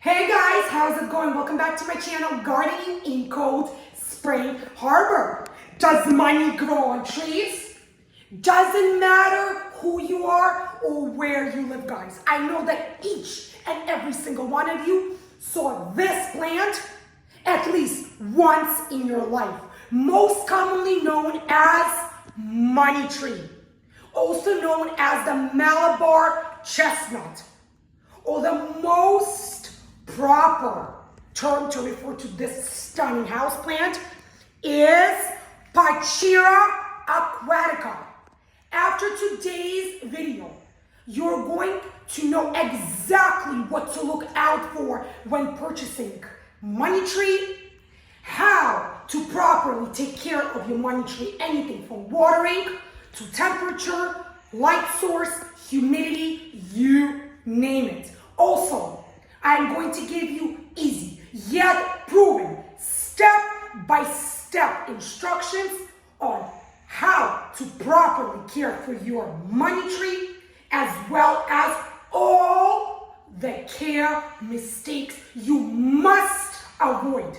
Hey guys, how's it going? Welcome back to my channel, Gardening in Cold Spring Harbor. Does money grow on trees? Doesn't matter who you are or where you live, guys. I know that each and every single one of you saw this plant at least once in your life. Most commonly known as money tree, also known as the Malabar chestnut, or the most proper term to refer to this stunning houseplant is Pachira Aquatica. After today's video, you're going to know exactly what to look out for when purchasing money tree, how to properly take care of your money tree, anything from watering to temperature, light source, humidity, you name it. Also, I'm going to give you easy yet proven step-by-step instructions on how to properly care for your money tree, as well as all the care mistakes you must avoid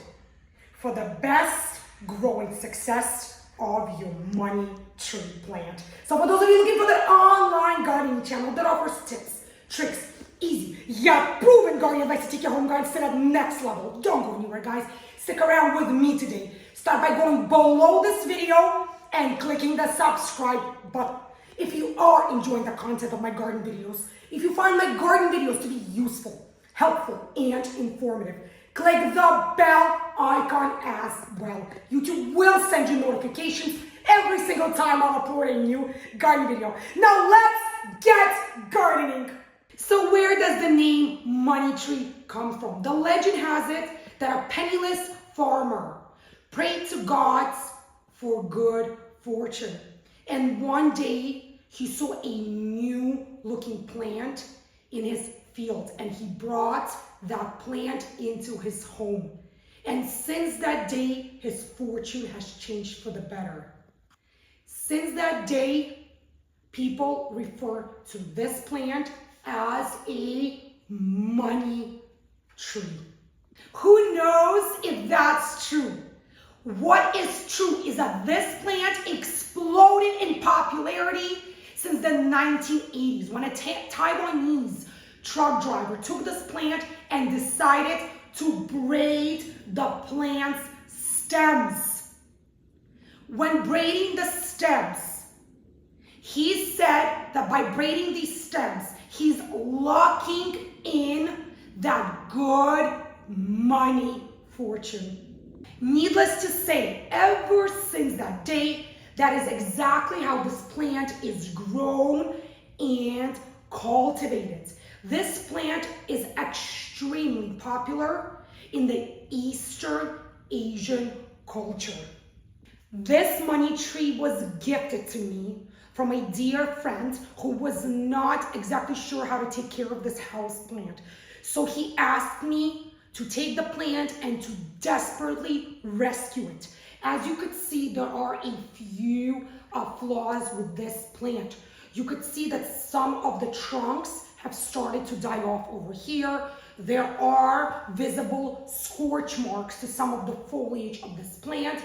for the best growing success of your money tree plant. So for those of you looking for the online gardening channel that offers tips, tricks, easy yet proven gardening advice to take your home garden to that next level, don't go anywhere, guys. Stick around with me today. Start by going below this video and clicking the subscribe button. If you are enjoying the content of my garden videos, if you find my garden videos to be useful, helpful, and informative, click the bell icon as well. YouTube will send you notifications every single time I'll upload a new garden video. Now let's get gardening. So where does the name money tree come from? The legend has it that a penniless farmer prayed to gods for good fortune. And one day he saw a new looking plant in his field, and he brought that plant into his home. And since that day, his fortune has changed for the better. Since that day, people refer to this plant as a money tree. Who knows if that's true? What is true is that this plant exploded in popularity since the 1980s when a Taiwanese truck driver took this plant and decided to braid the plant's stems. When braiding the stems, he said that by braiding these stems, he's locking in that good money fortune. Needless to say, ever since that day, that is exactly how this plant is grown and cultivated. This plant is extremely popular in the Eastern Asian culture. This money tree was gifted to me from a dear friend who was not exactly sure how to take care of this house plant. So he asked me to take the plant and to desperately rescue it. As you could see, there are a few flaws with this plant. You could see that some of the trunks have started to die off over here. There are visible scorch marks to some of the foliage of this plant.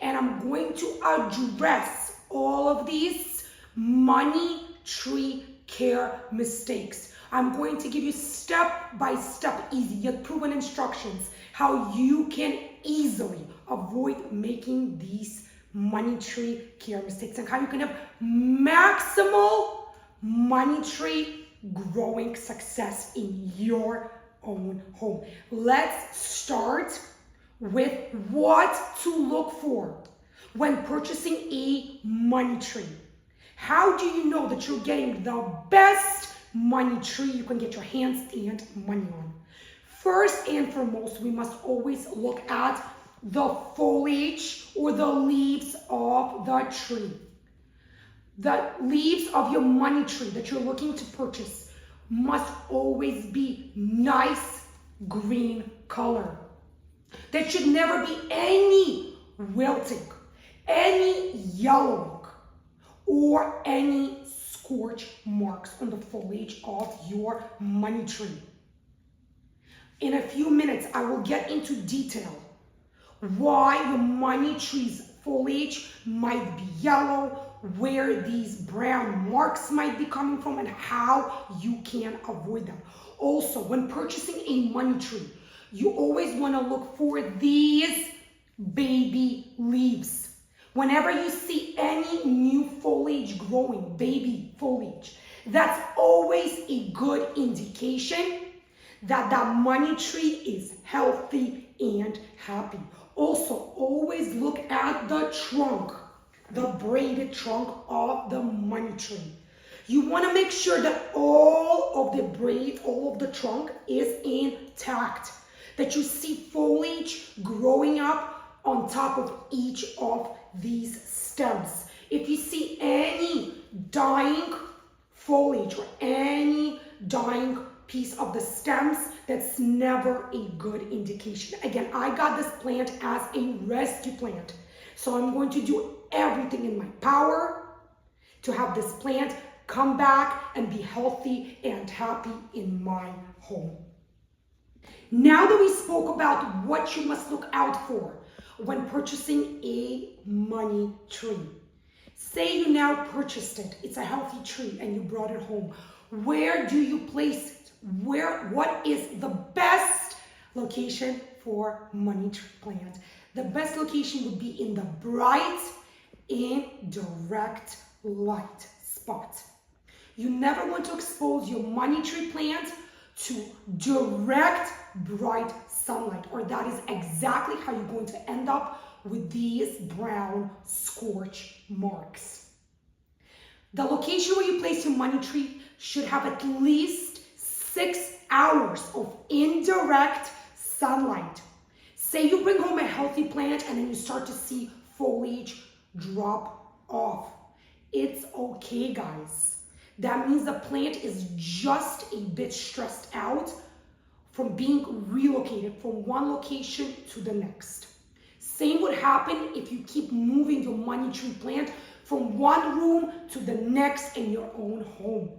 And I'm going to address all of these money tree care mistakes. I'm going to give you step-by-step, easy yet proven instructions how you can easily avoid making these money tree care mistakes and how you can have maximal money tree growing success in your own home. Let's start with what to look for when purchasing a money tree. How do you know that you're getting the best money tree you can get your hands and money on? First and foremost, we must always look at the foliage or the leaves of the tree. The leaves of your money tree that you're looking to purchase must always be nice green color. There should never be any wilting, any yellowing, or any scorch marks on the foliage of your money tree. In a few minutes, I will get into detail why your money tree's foliage might be yellow, where these brown marks might be coming from, and how you can avoid them. Also, when purchasing a money tree, you always want to look for these baby leaves. Whenever you see any new foliage growing, baby foliage, that's always a good indication that that money tree is healthy and happy. Also, always look at the trunk, the braided trunk of the money tree. You want to make sure that all of the braid, all of the trunk is intact, that you see foliage growing up on top of each of these stems. If you see any dying foliage or any dying piece of the stems, that's never a good indication. Again, I got this plant as a rescue plant, so I'm going to do everything in my power to have this plant come back and be healthy and happy in my home. Now that we spoke about what you must look out for when purchasing a money tree, say you now purchased it, it's a healthy tree and you brought it home. Where do you place it? What is the best location for money tree plant? The best location would be in the bright and direct light spot. You never want to expose your money tree plant to direct bright sunlight, or that is exactly how you're going to end up with these brown scorch marks. The location where you place your money tree should have at least 6 hours of indirect sunlight. Say you bring home a healthy plant and then you start to see foliage drop off. It's okay, guys. That means the plant is just a bit stressed out from being relocated from one location to the next. Same would happen if you keep moving your money tree plant from one room to the next in your own home.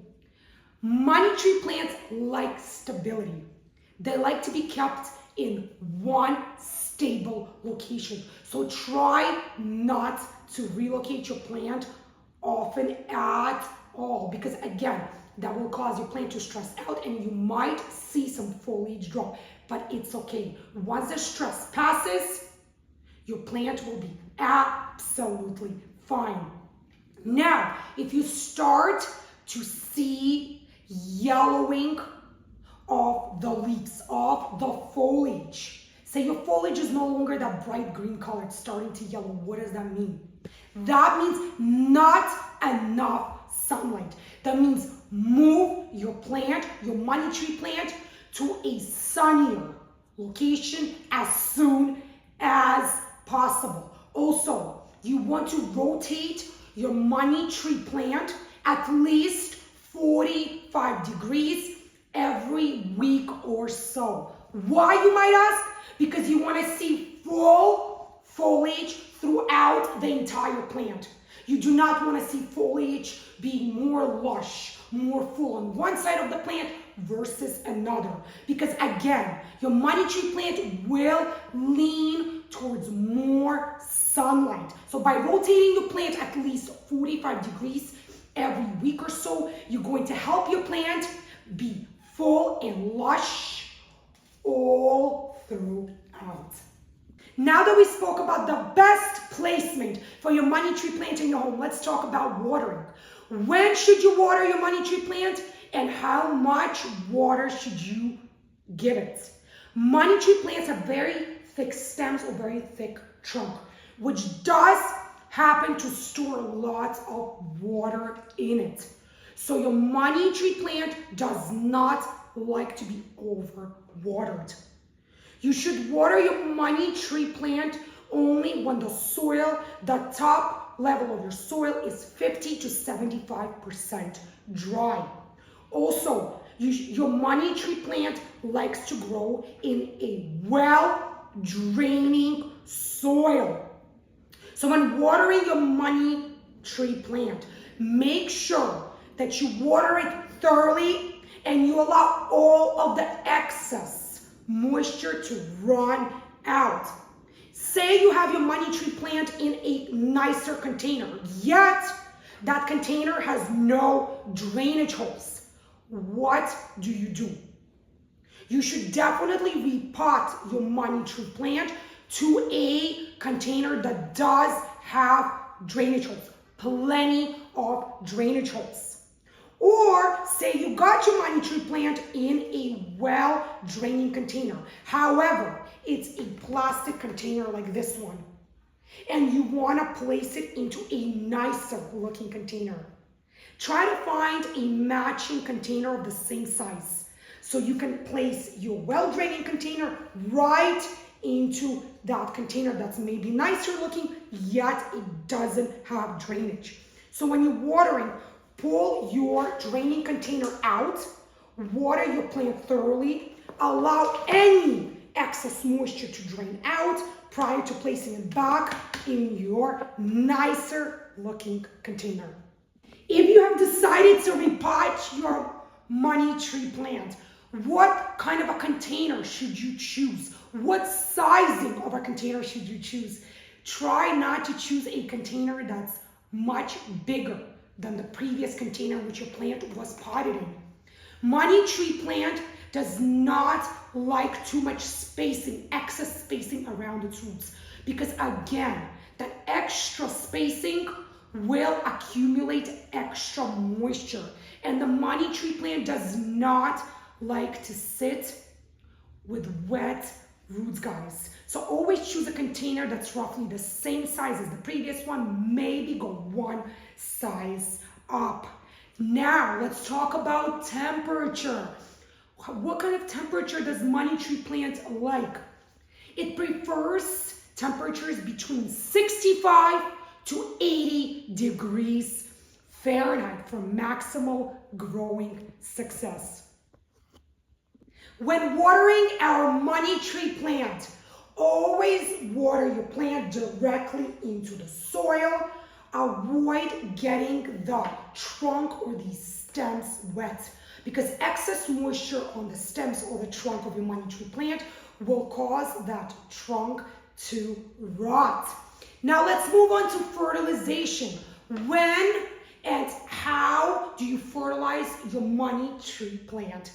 Money tree plants like stability. They like to be kept in one stable location. So try not to relocate your plant often at all, because again, that will cause your plant to stress out and you might see some foliage drop, but it's okay. Once the stress passes, your plant will be absolutely fine. Now, if you start to see yellowing of the leaves, of the foliage, say your foliage is no longer that bright green color, it's starting to yellow. What does that mean? That means not enough sunlight. That means move your plant, your money tree plant, to a sunnier location as soon as possible. Also, you want to rotate your money tree plant at least 45 degrees every week or so. Why, you might ask? Because you want to see full foliage throughout the entire plant. You do not want to see foliage being more lush, more full on one side of the plant versus another. Because again, your money tree plant will lean towards more sunlight. So by rotating your plant at least 45 degrees every week or so, you're going to help your plant be full and lush all throughout. Now that we spoke about the best placement for your money tree plant in your home, let's talk about watering. When should you water your money tree plant and how much water should you give it? Money tree plants have very thick stems or very thick trunk, which does happen to store lots of water in it. So your money tree plant does not like to be overwatered. You should water your money tree plant only when the soil, the top level of your soil is 50 to 75% dry. Also, your money tree plant likes to grow in a well-draining soil. So when watering your money tree plant, make sure that you water it thoroughly and you allow all of the excess moisture to run out. Say you have your money tree plant in a nicer container, yet that container has no drainage holes. What do? You should definitely repot your money tree plant to a container that does have drainage holes, plenty of drainage holes. Or say you got your money tree plant in a well-draining container. However, it's a plastic container like this one, and you want to place it into a nicer looking container. Try to find a matching container of the same size, so you can place your well-draining container right into that container that's maybe nicer looking, yet it doesn't have drainage. So when you're watering, pull your draining container out, water your plant thoroughly, allow any excess moisture to drain out prior to placing it back in your nicer looking container. If you have decided to repot your money tree plant, what kind of a container should you choose? What sizing of a container should you choose? Try not to choose a container that's much bigger than the previous container which your plant was potted in. Money tree plant does not like too much spacing, excess spacing around its roots, because again, that extra spacing will accumulate extra moisture, and the money tree plant does not like to sit with wet roots, guys. So always choose a container that's roughly the same size as the previous one, maybe go one size up. Now let's talk about temperature. What kind of temperature does money tree plant like? It prefers temperatures between 65 to 80 degrees Fahrenheit for maximal growing success. When watering our money tree plant, always water your plant directly into the soil. Avoid getting the trunk or the stems wet, because excess moisture on the stems or the trunk of your money tree plant will cause that trunk to rot. Now let's move on to fertilization. When and how do you fertilize your money tree plant?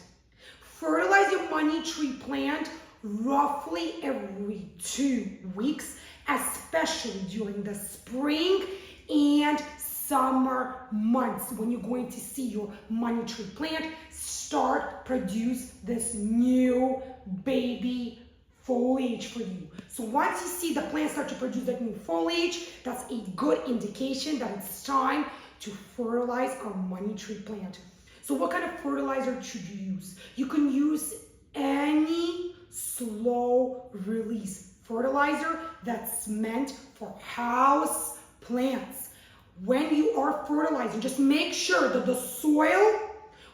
Fertilize your money tree plant roughly every 2 weeks, especially during the spring and summer months, when you're going to see your money tree plant start produce this new baby foliage for you. So once you see the plant start to produce that new foliage, that's a good indication that it's time to fertilize our money tree plant. So what kind of fertilizer should you use? You can use any slow release fertilizer that's meant for house plants. When you are fertilizing, just make sure that the soil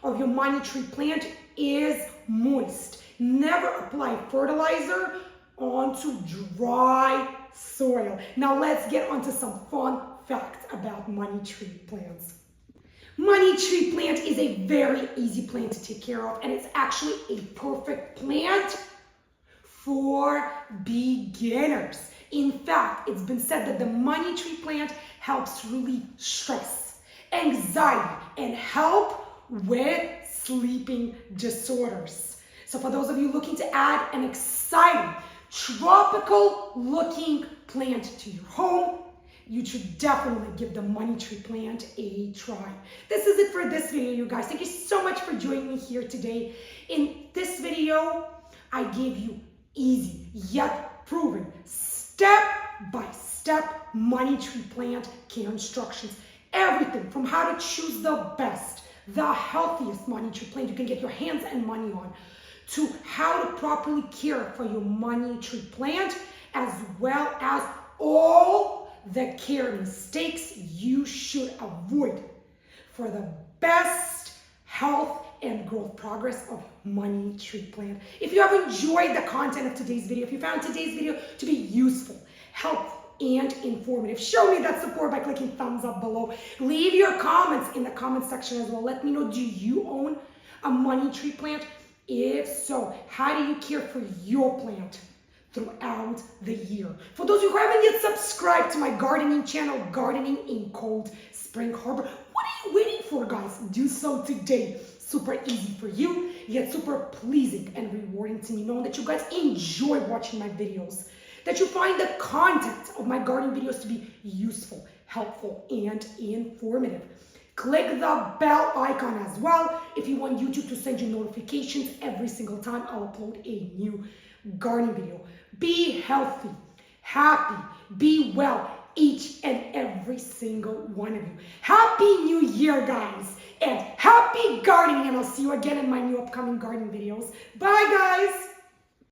of your money tree plant is moist. Never apply fertilizer onto dry soil. Now let's get onto some fun facts about money tree plants. Money tree plant is a very easy plant to take care of, and it's actually a perfect plant for beginners. In fact, it's been said that the money tree plant helps relieve stress, anxiety, and help with sleeping disorders. So for those of you looking to add an exciting, tropical looking plant to your home, you should definitely give the money tree plant a try. This is it for this video, you guys. Thank you so much for joining me here today. In this video, I gave you easy yet proven step-by-step money tree plant care instructions. Everything from how to choose the best, the healthiest money tree plant you can get your hands and money on, to how to properly care for your money tree plant, as well as all the care mistakes you should avoid for the best health and growth progress of money tree plant. If you have enjoyed the content of today's video, if you found today's video to be useful, helpful, and informative, show me that support by clicking thumbs up below. Leave your comments in the comment section as well. Let me know, do you own a money tree plant? If so, how do you care for your plant throughout the year? For those who haven't yet subscribed to my gardening channel, Gardening in Cold Spring Harbor, what are you waiting for, guys? Do so today. Super easy for you, yet super pleasing and rewarding to me, knowing that you guys enjoy watching my videos, that you find the content of my gardening videos to be useful, helpful, and informative. Click the bell icon as well if you want YouTube to send you notifications every single time I'll upload a new gardening video. Be healthy, happy, be well, each and every single one of you. Happy New Year, guys, and happy gardening, and I'll see you again in my new upcoming gardening videos. Bye, guys.